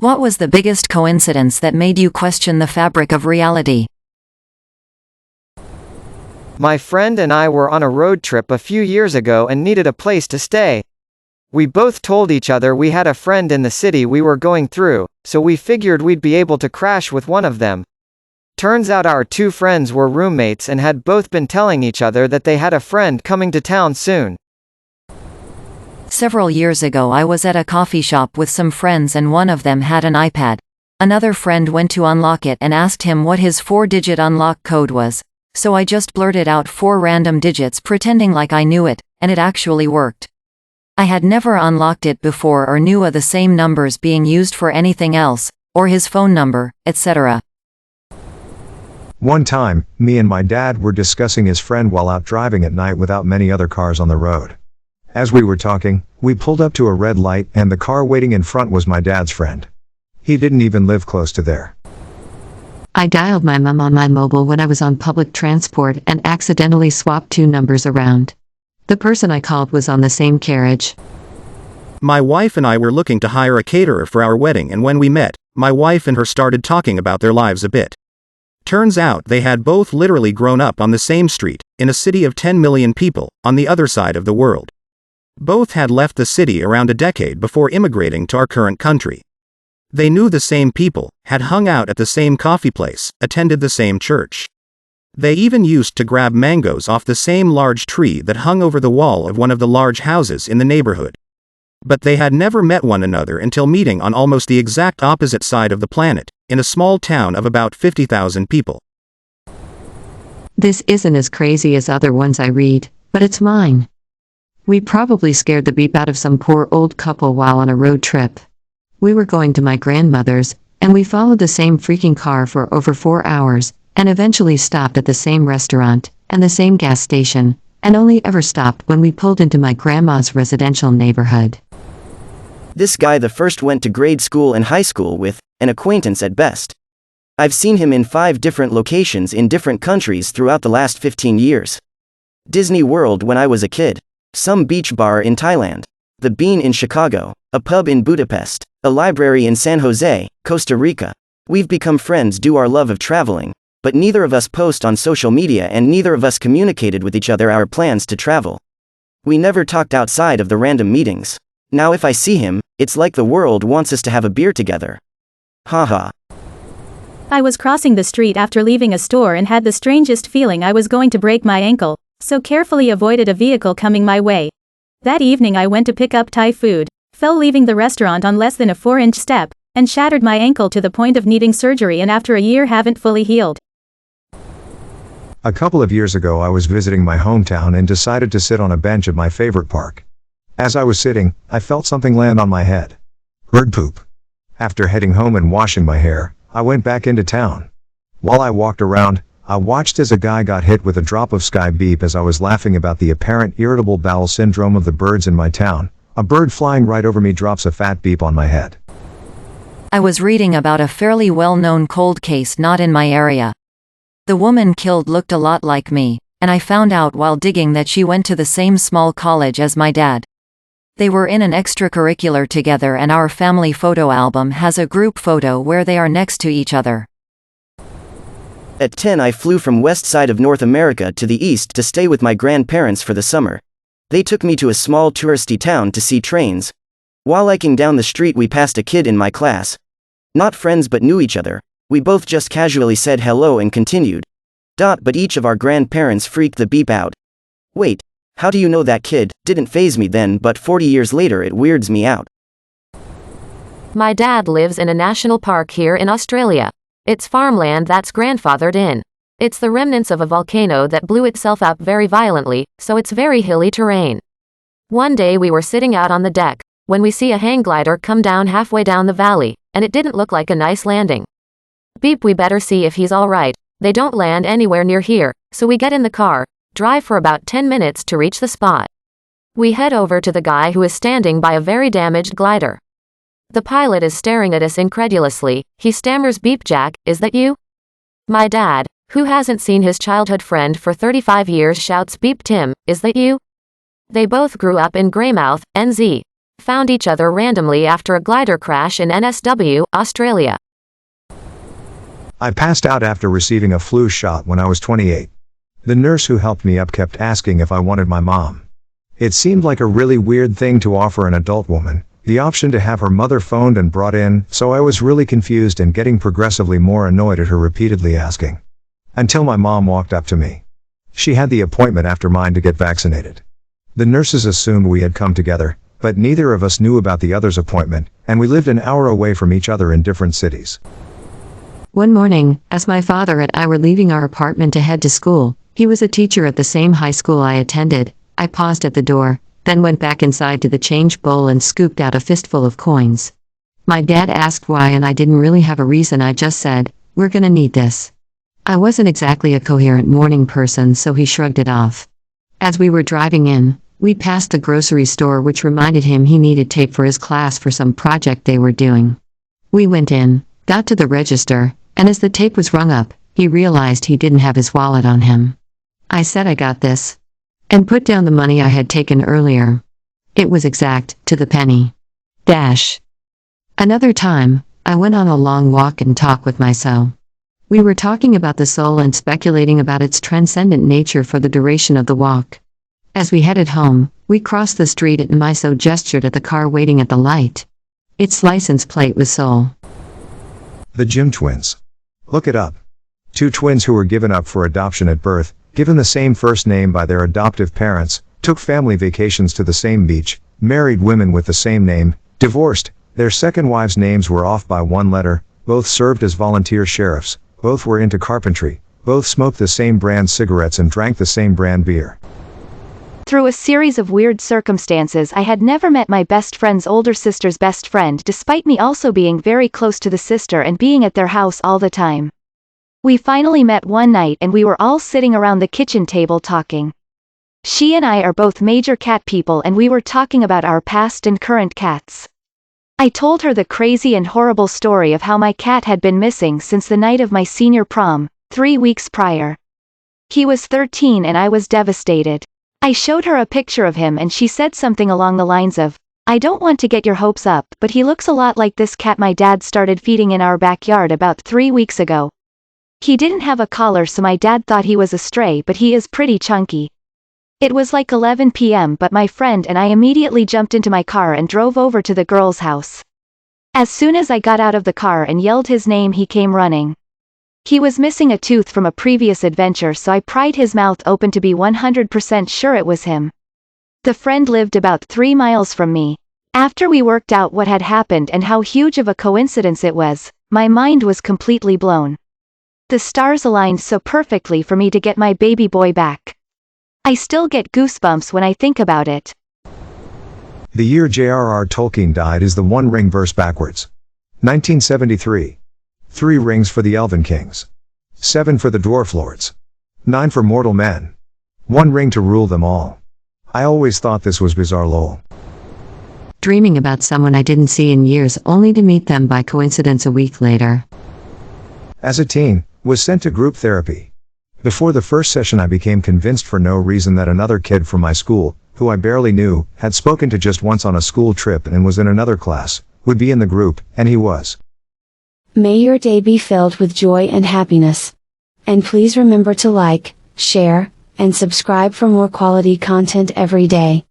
What was the biggest coincidence that made you question the fabric of reality? My friend and I were on a road trip a few years ago and needed a place to stay. We both told each other we had a friend in the city we were going through, so we figured we'd be able to crash with one of them. Turns out our two friends were roommates and had both been telling each other that they had a friend coming to town soon. Several years ago I was at a coffee shop with some friends and one of them had an iPad. Another friend went to unlock it and asked him what his 4-digit unlock code was. So I just blurted out 4 random digits pretending like I knew it, and it actually worked. I had never unlocked it before or knew of the same numbers being used for anything else, or his phone number, etc. One time, me and my dad were discussing his friend while out driving at night without many other cars on the road. As we were talking, we pulled up to a red light and the car waiting in front was my dad's friend. He didn't even live close to there. I dialed my mom on my mobile when I was on public transport and accidentally swapped 2 numbers around. The person I called was on the same carriage. My wife and I were looking to hire a caterer for our wedding, and when we met, my wife and her started talking about their lives a bit. Turns out they had both literally grown up on the same street, in a city of 10 million people, on the other side of the world. Both had left the city around a decade before immigrating to our current country. They knew the same people, had hung out at the same coffee place, attended the same church. They even used to grab mangoes off the same large tree that hung over the wall of one of the large houses in the neighborhood. But they had never met one another until meeting on almost the exact opposite side of the planet, in a small town of about 50,000 people. This isn't as crazy as other ones I read, but it's mine. We probably scared the beep out of some poor old couple while on a road trip. We were going to my grandmother's, and we followed the same freaking car for over 4 hours, and eventually stopped at the same restaurant, and the same gas station, and only ever stopped when we pulled into my grandma's residential neighborhood. This guy the first went to grade school and high school with, an acquaintance at best. I've seen him in 5 different locations in different countries throughout the last 15 years. Disney World when I was a kid. Some beach bar in Thailand. The Bean in Chicago. A pub in Budapest. A library in San Jose, Costa Rica. We've become friends due our love of traveling, but neither of us post on social media and neither of us communicated with each other our plans to travel. We never talked outside of the random meetings. Now if I see him, it's like the world wants us to have a beer together. Haha. I was crossing the street after leaving a store and had the strangest feeling I was going to break my ankle, so carefully avoided a vehicle coming my way. That evening I went to pick up Thai food, fell leaving the restaurant on less than a 4-inch step, and shattered my ankle to the point of needing surgery, and after a year haven't fully healed. A couple of years ago I was visiting my hometown and decided to sit on a bench at my favorite park. As I was sitting, I felt something land on my head. Bird poop. After heading home and washing my hair, I went back into town. While I walked around, I watched as a guy got hit with a drop of sky beep as I was laughing about the apparent irritable bowel syndrome of the birds in my town. A bird flying right over me drops a fat beep on my head. I was reading about a fairly well-known cold case not in my area. The woman killed looked a lot like me, and I found out while digging that she went to the same small college as my dad. They were in an extracurricular together, and our family photo album has a group photo where they are next to each other. At 10 I flew from west side of North America to the east to stay with my grandparents for the summer. They took me to a small touristy town to see trains. While hiking down the street we passed a kid in my class. Not friends but knew each other. We both just casually said hello and continued. But each of our grandparents freaked the beep out. Wait, how do you know that kid? Didn't faze me then, but 40 years later it weirds me out. My dad lives in a national park here in Australia. It's farmland that's grandfathered in. It's the remnants of a volcano that blew itself up very violently, so it's very hilly terrain. One day we were sitting out on the deck, when we see a hang glider come down halfway down the valley, and it didn't look like a nice landing. Beep, we better see if he's alright. They don't land anywhere near here, so we get in the car, drive for about 10 minutes to reach the spot. We head over to the guy who is standing by a very damaged glider. The pilot is staring at us incredulously. He stammers, "Beep Jack, is that you?" My dad, who hasn't seen his childhood friend for 35 years, shouts, "Beep Tim, is that you?" They both grew up in Greymouth, NZ. found each other randomly after a glider crash in NSW, Australia. I passed out after receiving a flu shot when I was 28. The nurse who helped me up kept asking if I wanted my mom. It seemed like a really weird thing to offer an adult woman, the option to have her mother phoned and brought in, so I was really confused and getting progressively more annoyed at her repeatedly asking. Until my mom walked up to me. She had the appointment after mine to get vaccinated. The nurses assumed we had come together, but neither of us knew about the other's appointment, and we lived an hour away from each other in different cities. One morning, as my father and I were leaving our apartment to head to school, he was a teacher at the same high school I attended. I paused at the door, then went back inside to the change bowl and scooped out a fistful of coins. My dad asked why and I didn't really have a reason. I just said, "We're gonna need this." I wasn't exactly a coherent morning person, so he shrugged it off. As we were driving in, we passed the grocery store, which reminded him he needed tape for his class for some project they were doing. We went in, got to the register, and as the tape was rung up, he realized he didn't have his wallet on him. I said I got this, and put down the money I had taken earlier. It was exact, to the penny. Another time, I went on a long walk and talk with my soul. We were talking about the soul and speculating about its transcendent nature for the duration of the walk. As we headed home, we crossed the street and my soul gestured at the car waiting at the light. Its license plate was Soul. The Jim twins. Look it up. Two twins who were given up for adoption at birth, given the same first name by their adoptive parents, took family vacations to the same beach, married women with the same name, divorced, their second wives' names were off by one letter, both served as volunteer sheriffs, both were into carpentry, both smoked the same brand cigarettes and drank the same brand beer. Through a series of weird circumstances, I had never met my best friend's older sister's best friend, despite me also being very close to the sister and being at their house all the time. We finally met one night and we were all sitting around the kitchen table talking. She and I are both major cat people and we were talking about our past and current cats. I told her the crazy and horrible story of how my cat had been missing since the night of my senior prom, 3 weeks prior. He was 13 and I was devastated. I showed her a picture of him and she said something along the lines of, "I don't want to get your hopes up, but he looks a lot like this cat my dad started feeding in our backyard about 3 weeks ago. He didn't have a collar so my dad thought he was a stray, but he is pretty chunky." It was like 11 p.m. but my friend and I immediately jumped into my car and drove over to the girl's house. As soon as I got out of the car and yelled his name, he came running. He was missing a tooth from a previous adventure, so I pried his mouth open to be 100% sure it was him. The friend lived about 3 miles from me. After we worked out what had happened and how huge of a coincidence it was, my mind was completely blown. The stars aligned so perfectly for me to get my baby boy back. I still get goosebumps when I think about it. The year J.R.R. Tolkien died is the One Ring verse backwards. 1973. 3 rings for the Elven Kings. 7 for the Dwarf Lords. 9 for mortal men. 1 ring to rule them all. I always thought this was bizarre lol. Dreaming about someone I didn't see in years only to meet them by coincidence a week later. As a teen, was sent to group therapy. Before the first session I became convinced for no reason that another kid from my school, who I barely knew, had spoken to just once on a school trip and was in another class, would be in the group, and he was. May your day be filled with joy and happiness. And please remember to like, share, and subscribe for more quality content every day.